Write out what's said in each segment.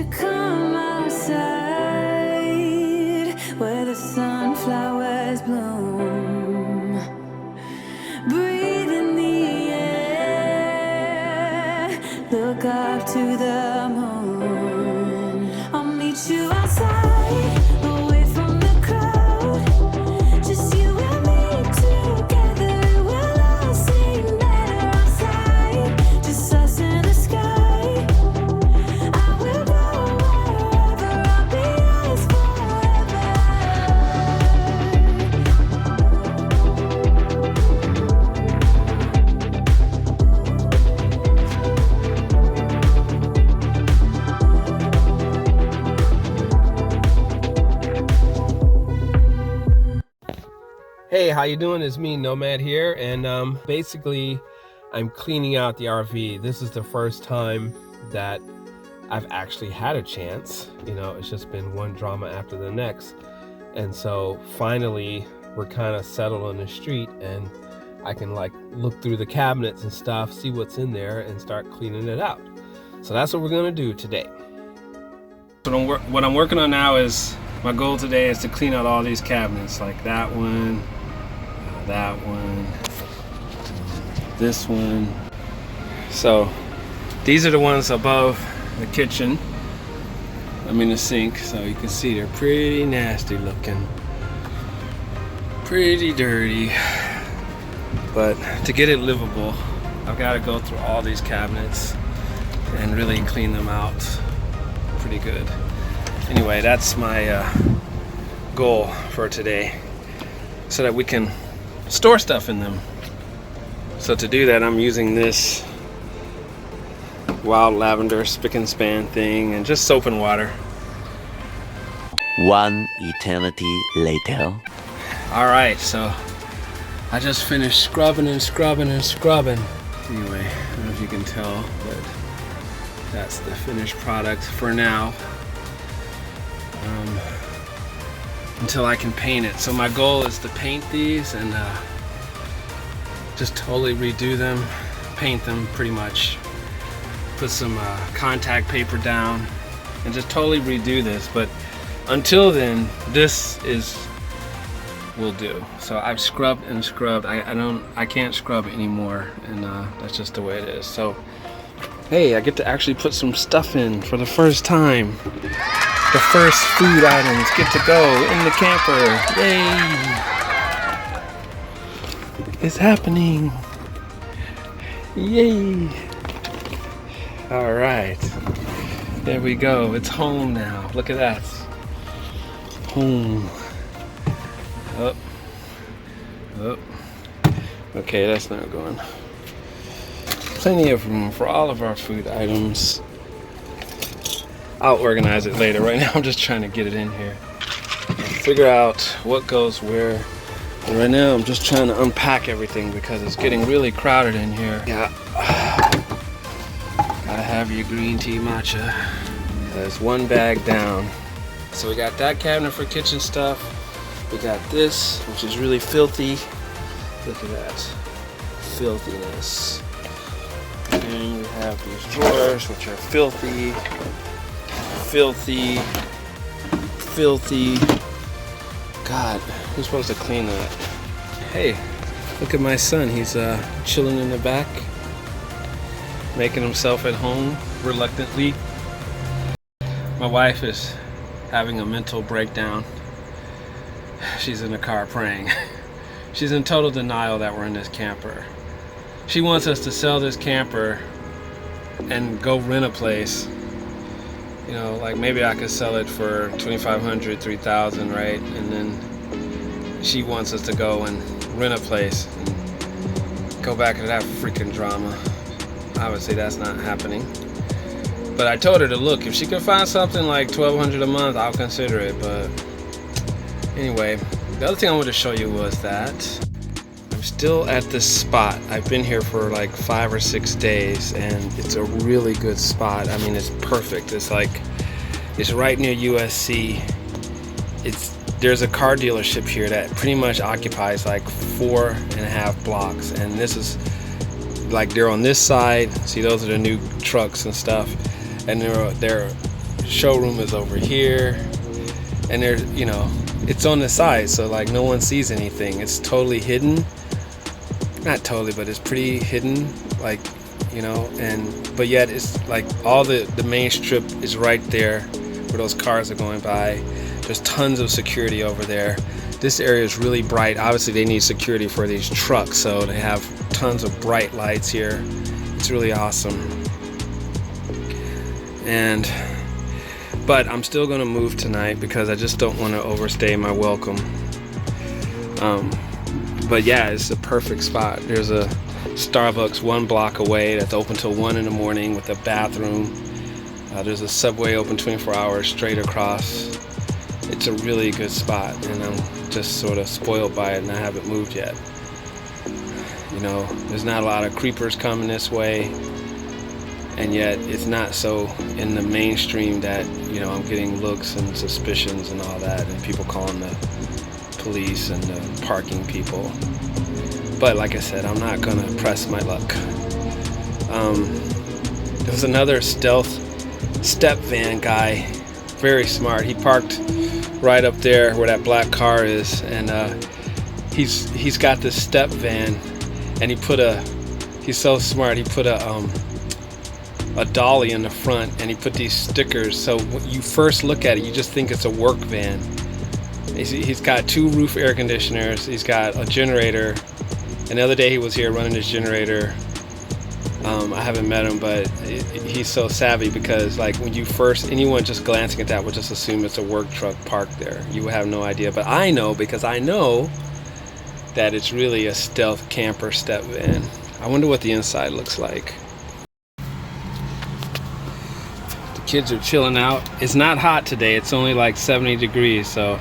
to come outside where the sunflowers bloom. Breathe in the air, look up to the moon. I'll meet you outside, away from the crowd. Just you and me together, we'll all seem better outside. Just us in the sky. I will go wherever, I'll be yours Hey, how you doing? It's me, Nomad here, and basically I'm cleaning out the RV. This is the first time that I've actually had a chance. You know, it's just been one drama after the next. And so finally we're kind of settled on the street and I can like look through the cabinets and stuff, see what's in there and start cleaning it out. So that's what we're gonna do today. So what I'm working on now is, my goal today is to clean out all these cabinets, like that one, this one. So these are the ones above the kitchen, the sink. So you can see they're pretty nasty looking, pretty dirty. But to get it livable, I've got to go through all these cabinets and really clean them out pretty good. Anyway, that's my goal for today, so that we can store stuff in them. So to do that, I'm using this wild lavender spick and span thing and just soap and water. One eternity later. All right, so I just finished scrubbing and scrubbing and scrubbing. Anyway, I don't know if you can tell, but that's the finished product for now. Until I can paint it. So my goal is to paint these and just totally redo them, paint them pretty much, put some contact paper down and just totally redo this. But until then, this will do. So I've scrubbed and scrubbed. I can't scrub anymore, and that's just the way it is. So hey, I get to actually put some stuff in for the first time. The first food items get to go in the camper. Yay! It's happening. Yay! All right. There we go. It's home now. Look at that. Home. Up. Up. Okay, that's not going. Plenty of room for all of our food items. I'll organize it later. Right now I'm just trying to get it in here, figure out what goes where. And right now I'm just trying to unpack everything because it's getting really crowded in here. Yeah, gotta have your green tea matcha. There's one bag down. So we got that cabinet for kitchen stuff. We got this, which is really filthy. Look at that filthiness. And we have these drawers, which are filthy. Filthy. God, who's supposed to clean that? Hey, look at my son. He's chilling in the back, making himself at home reluctantly. My wife is having a mental breakdown. She's in the car praying. She's in total denial that we're in this camper. She wants us to sell this camper and go rent a place. You know, like maybe I could sell it for $2,500, $3,000, right? And then she wants us to go and rent a place and go back into that freaking drama. Obviously that's not happening. But I told her to look, if she could find something like $1,200 a month, I'll consider it. But anyway, the other thing I wanted to show you was that I'm still at this spot. I've been here for like 5 or 6 days and it's a really good spot. I mean, it's perfect. It's right near USC. There's a car dealership here that pretty much occupies like 4.5 blocks, and this is like, they're on this side. See, those are the new trucks and stuff, and they're showroom is over here, and there's, you know, it's on the side, so like no one sees anything. It's totally hidden. Not totally, but it's pretty hidden, like, you know, but yet it's like all the main strip is right there where those cars are going by. There's tons of security over there. This area is really bright. Obviously they need security for these trucks, so they have tons of bright lights here. It's really awesome. But I'm still gonna move tonight because I just don't want to overstay my welcome. But yeah, it's a perfect spot. There's a Starbucks 1 block away that's open till 1 in the morning with a bathroom. There's a Subway open 24 hours straight across. It's a really good spot, and I'm just sort of spoiled by it, and I haven't moved yet. You know, there's not a lot of creepers coming this way, and yet it's not so in the mainstream that, you know, I'm getting looks and suspicions and all that, and people calling the police and the parking people. But like I said, I'm not gonna press my luck. There was another stealth step van guy, very smart. He parked right up there where that black car is, and he's got this step van, and he's so smart, he put a dolly in the front, and he put these stickers, so when you first look at it, you just think it's a work van. He's got 2 roof air conditioners, he's got a generator, and the other day he was here running his generator. I haven't met him, but he's so savvy, because like when anyone just glancing at that would just assume it's a work truck parked there. You would have no idea, but I know, because I know that it's really a stealth camper step van. I wonder what the inside looks like. The kids are chilling out. It's not hot today, it's only like 70 degrees, so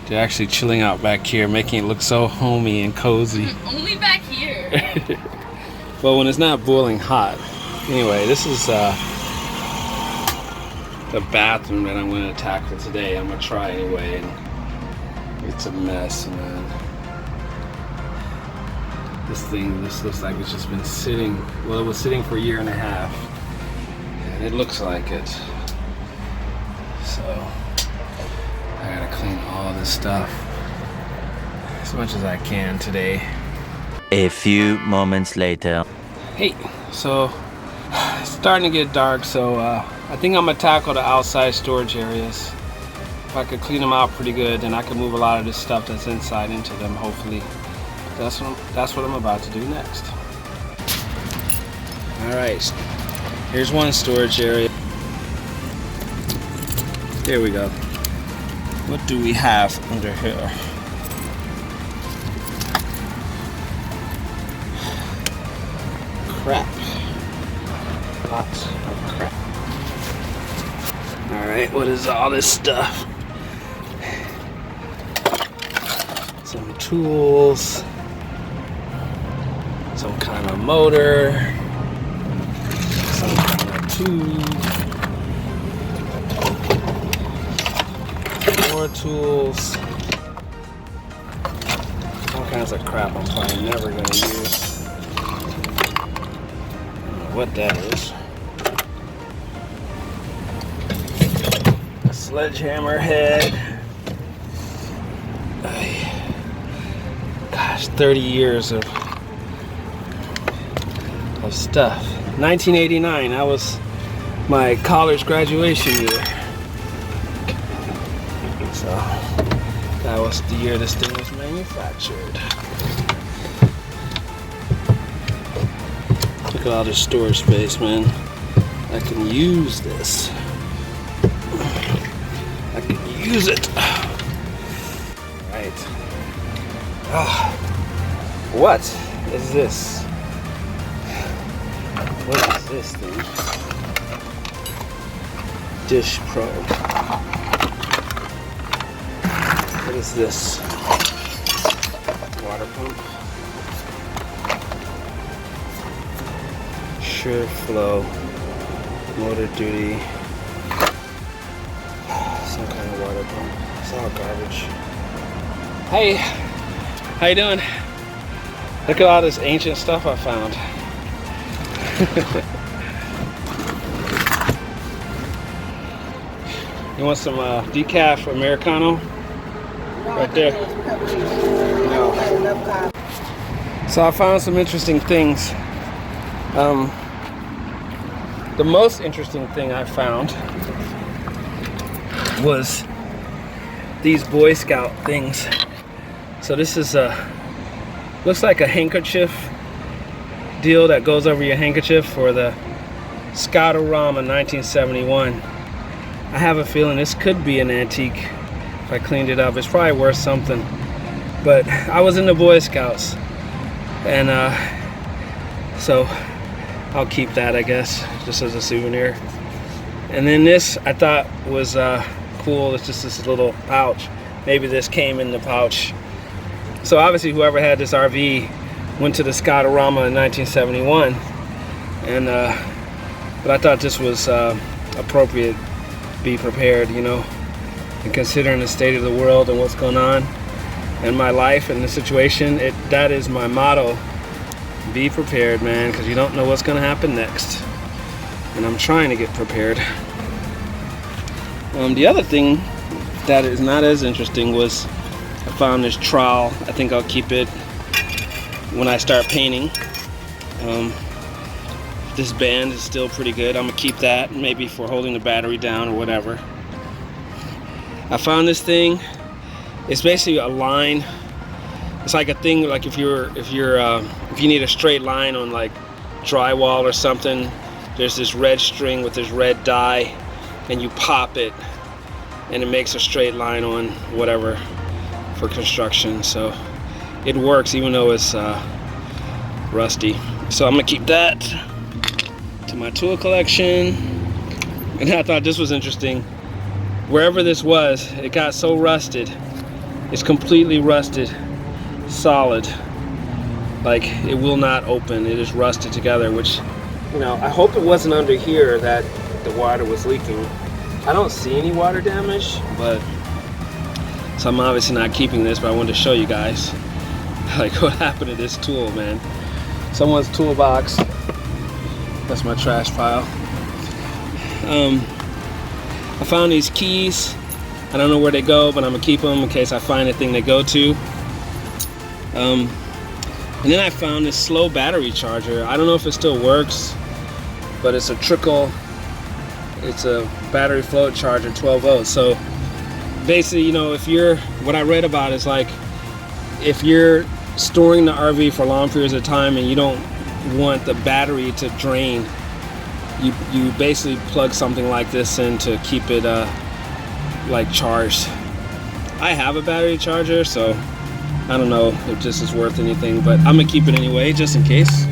they're actually chilling out back here, making it look so homey and cozy. Only back here. Well, when it's not boiling hot. Anyway, this is the bathroom that I'm going to tackle today. I'm going to try anyway, and it's a mess, man. This looks like it's just been sitting. Well, it was sitting for a year and a half, and it looks like it. So I gotta clean all this stuff as much as I can today. A few moments later. Hey, so it's starting to get dark, so I think I'm gonna tackle the outside storage areas. If I could clean them out pretty good, then I can move a lot of this stuff that's inside into them, hopefully. That's what I'm about to do next. All right, here's one storage area. Here we go. What do we have under here? Crap. Lots of crap. Alright, what is all this stuff? Some tools. Some kind of motor. Some kind of tube. More tools. All kinds of crap I'm probably never going to use. What that is. A sledgehammer head. Gosh, 30 years of stuff. 1989, that was my college graduation year. So that was the year this thing was manufactured. Look at all this storage space, man. I can use this. I can use it. Right. What is this? What is this thing? Dish Pro. What is this? Water pump. Sure flow, motor duty, some kind of water pump. It's all garbage. Hey, how you doing? Look at all this ancient stuff I found. You want some decaf Americano? Right there. No. So I found some interesting things. The most interesting thing I found was these Boy Scout things. So this is looks like a handkerchief deal that goes over your handkerchief for the Scoutorama 1971. I have a feeling this could be an antique if I cleaned it up. It's probably worth something. But I was in the Boy Scouts, and so I'll keep that, I guess, just as a souvenir. And then this I thought was cool. It's just this little pouch. Maybe this came in the pouch. So obviously whoever had this RV went to the Scoutorama in 1971, and but I thought this was appropriate. Be prepared, you know, and considering the state of the world and what's going on in my life and the situation, that is my motto. Be prepared, man, because you don't know what's going to happen next. And I'm trying to get prepared. The other thing that is not as interesting was I found this trowel. I think I'll keep it when I start painting. This band is still pretty good. I'm gonna keep that, maybe for holding the battery down or whatever. I found this thing. It's basically a line. It's like a thing, like if you need a straight line on like drywall or something, there's this red string with this red dye, and you pop it, and it makes a straight line on whatever for construction. So it works even though it's rusty. So I'm gonna keep that to my tool collection. And I thought this was interesting. Wherever this was, it got so rusted. It's completely rusted, solid. Like it will not open. It is rusted together, which, you know, I hope it wasn't under here that the water was leaking. I don't see any water damage, but so I'm obviously not keeping this, but I wanted to show you guys like what happened to this tool, man. Someone's toolbox. That's my trash pile. I found these keys. I don't know where they go, but I'm gonna keep them in case I find a thing they go to. And then I found this slow battery charger. I don't know if it still works, but it's a trickle. It's a battery float charger, 12 volts. So basically, you know, what I read about is like, if you're storing the RV for long periods of time and you don't want the battery to drain, you basically plug something like this in to keep it like charged. I have a battery charger, so I don't know if this is worth anything, but I'm gonna keep it anyway just in case.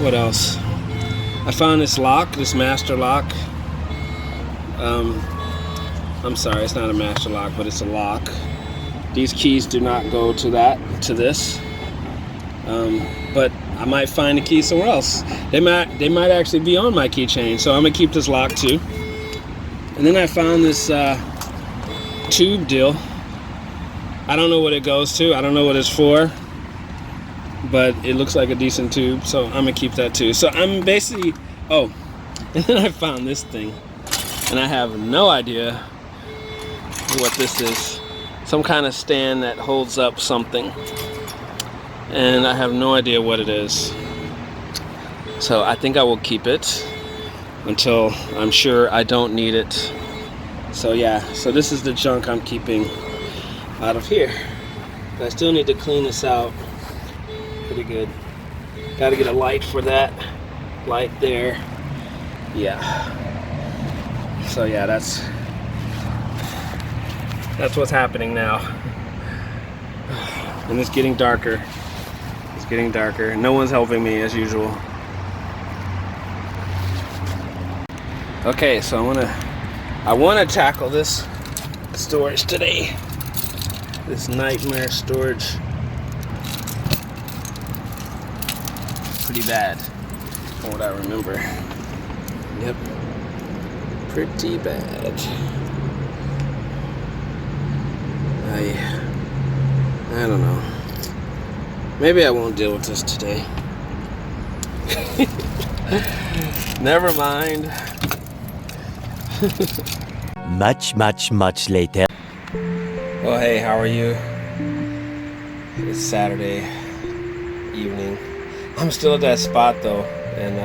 What else? I found this lock, this master lock. I'm sorry, it's not a master lock, but it's a lock. These keys do not go to this. But I might find a key somewhere else. They might actually be on my keychain, so I'm gonna keep this lock too. And then I found this tube deal. I don't know what it goes to. I don't know what it's for, but it looks like a decent tube, so I'm gonna keep that too. So I'm basically, oh, and then I found this thing, and I have no idea what this is. Some kind of stand that holds up something, and I have no idea what it is. So I think I will keep it until I'm sure I don't need it. So yeah, so this is the junk I'm keeping out of here. But I still need to clean this out pretty good. Got to get a light for that. Light there. Yeah. So yeah, that's what's happening now. And it's getting darker. It's getting darker. No one's helping me as usual. Okay, so I want to tackle this storage today. This nightmare storage. Pretty bad, from what I remember. Yep. Pretty bad. I don't know. Maybe I won't deal with this today. Never mind. Much later. Well, hey, how are you? It's Saturday evening. I'm still at that spot though, and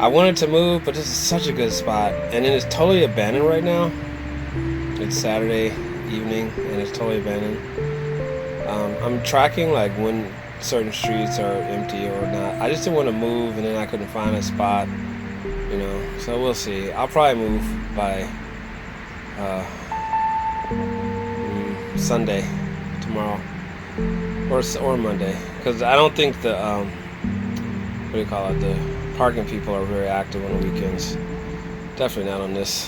I wanted to move, but this is such a good spot, and it is totally abandoned right now. It's Saturday evening, and it's totally abandoned. I'm tracking like when certain streets are empty or not. I just didn't want to move, and then I couldn't find a spot, so we'll see. I'll probably move by Sunday, tomorrow, or Monday, because I don't think the the parking people are very active on the weekends. Definitely not on this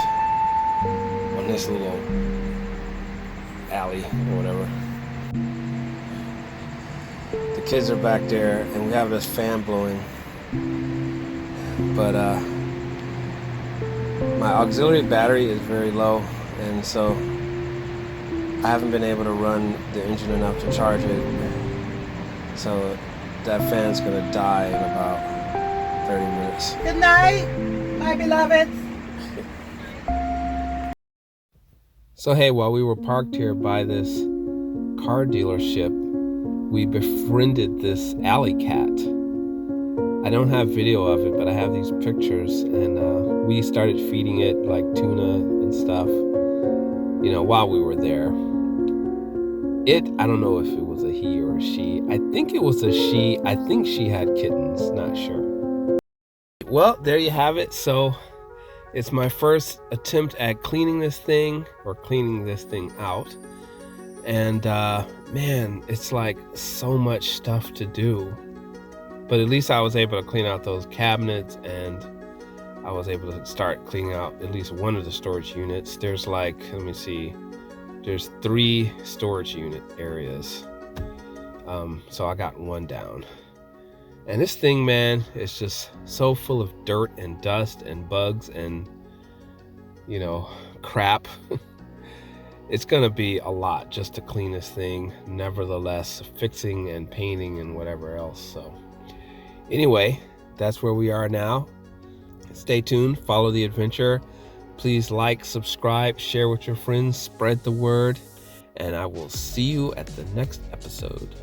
little alley or whatever. The kids are back there, and we have this fan blowing, but my auxiliary battery is very low, and so I haven't been able to run the engine enough to charge it. So that fan's gonna die in about 30 minutes. Good night, my beloved. So hey, while we were parked here by this car dealership, we befriended this alley cat. I don't have video of it, but I have these pictures, and we started feeding it like tuna and stuff, while we were there. I don't know if it was a he or a she. I think it was a she. I think she had kittens, not sure. Well, there you have it. So it's my first attempt at cleaning this thing out. And man, it's like so much stuff to do. But at least I was able to clean out those cabinets, and I was able to start cleaning out at least one of the storage units. There's like, let me see, there's 3 storage unit areas. So I got one down. And this thing, man, is just so full of dirt and dust and bugs and, crap. It's gonna be a lot just to clean this thing. Nevertheless, fixing and painting and whatever else. So anyway, that's where we are now. Stay tuned, follow the adventure. Please like, subscribe, share with your friends, spread the word, and I will see you at the next episode.